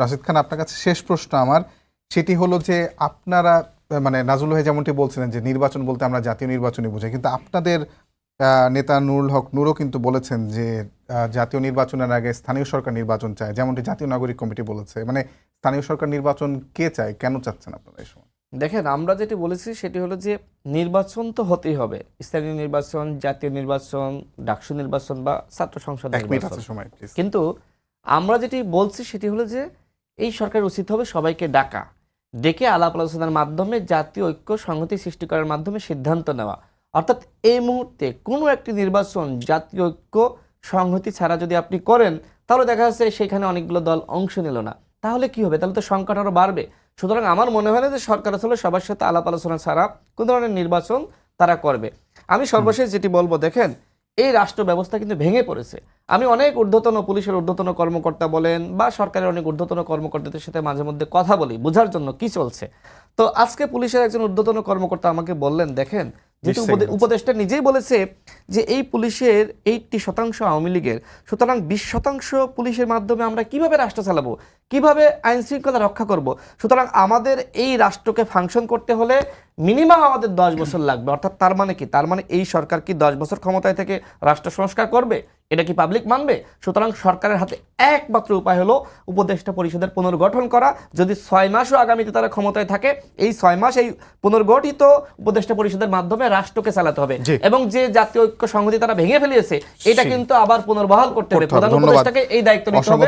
রাশিদ খান, আপনার কাছে শেষ প্রশ্ন আমার, সেটি হলো যে আপনারা মানে নাজুল ভাই যেমনটি বলছিলেন যে নির্বাচন বলতে আমরা জাতীয় নির্বাচনই বুঝাই, কিন্তু আপনাদের নেতা নুরুল হক নূরও কিন্তু বলেছেন যে জাতীয় নির্বাচনের আগে স্থানীয় সরকার নির্বাচন চায়, যেমনটি জাতীয় নাগরিক কমিটি বলেছে। মানে স্থানীয় সরকার নির্বাচন কে চায়, কেন চাচ্ছেন আপনারা এই সময়? দেখেন, আমরা যেটি বলেছি সেটি হলো যে নির্বাচন তো হতেই হবে, স্থানীয় নির্বাচন, জাতীয় নির্বাচন, ডাকসু নির্বাচন বা ছাত্র সংসদ নির্বাচন। সময় প্লিজ। কিন্তু আমরা যেটি বলছি সেটি হলো যে এই সরকার উচিত হবে সবাইকে ডেকে আলাপ আলোচনার মাধ্যমে জাতীয় ঐক্য সংহতি সৃষ্টি করার মাধ্যমে সিদ্ধান্ত নেওয়া। অর্থাৎ এই মুহূর্তে কোনো একটি নির্বাচন জাতীয় ঐক্য সংহতি ছাড়া যদি আপনি করেন, তাহলে দেখা যাচ্ছে সেখানে অনেকগুলো দল অংশ নিল না, তাহলে কি হবে? তাহলে তো সংকট আরও বাড়বে। সুতরাং আমার মনে হয় না যে সরকার আসলে সবার সাথে আলাপ আলোচনা ছাড়া কোন ধরনের নির্বাচন তারা করবে। আমি সর্বশেষ যেটি বলবো, দেখেন এই রাষ্ট্র ব্যবস্থা কিন্তু ভেঙে পড়েছে। আমি অনেক ঊর্ধ্বতন পুলিশের ঊর্ধ্বতন কর্মকর্তা বলেন বা সরকারের অনেক ঊর্ধ্বতন কর্মকর্তাদের সাথে মাঝে মধ্যে কথা বলি বোঝার জন্য কি চলছে। তো আজকে পুলিশের একজন ঊর্ধ্বতন কর্মকর্তা আমাকে বললেন, দেখেন যেহেতু উপদেষ্টা নিজেই বলেছে যে এই পুলিশের 80% আওয়ামী লীগের, সুতরাং 20% পুলিশের মাধ্যমে আমরা কিভাবে রাষ্ট্র চালাবো, কিভাবে আইন শৃঙ্খলা রক্ষা করব। সুতরাং আমাদের এই রাষ্ট্রকে ফাংশন করতে হলে মিনিমাম আমাদের 10 বছর লাগবে। অর্থাৎ তার মানে কি? তার মানে এই সরকার কি 10 বছর ক্ষমতায় থেকে রাষ্ট্র সংস্কার করবে? এটা কি পাবলিক মানবে? সুতরাং সরকারের হাতে একমাত্র উপায় হলো উপদেষ্টা পরিষদের পুনর্গঠন করা। যদি 6 মাসও আগামীতে তারা ক্ষমতায় থাকে, এই 6 মাস এই পুনর্গঠিত উপদেষ্টা পরিষদের মাধ্যমে রাষ্ট্রকে চালাতে হবে। এবং যে জাতীয় ঐক্য সংহতি তারা ভেঙে ফেলিয়েছে, এটা কিন্তু আবার পুনর্বহাল করতে হবে। প্রধান উপদেষ্টাকে এই দায়িত্ব নিতে হবে।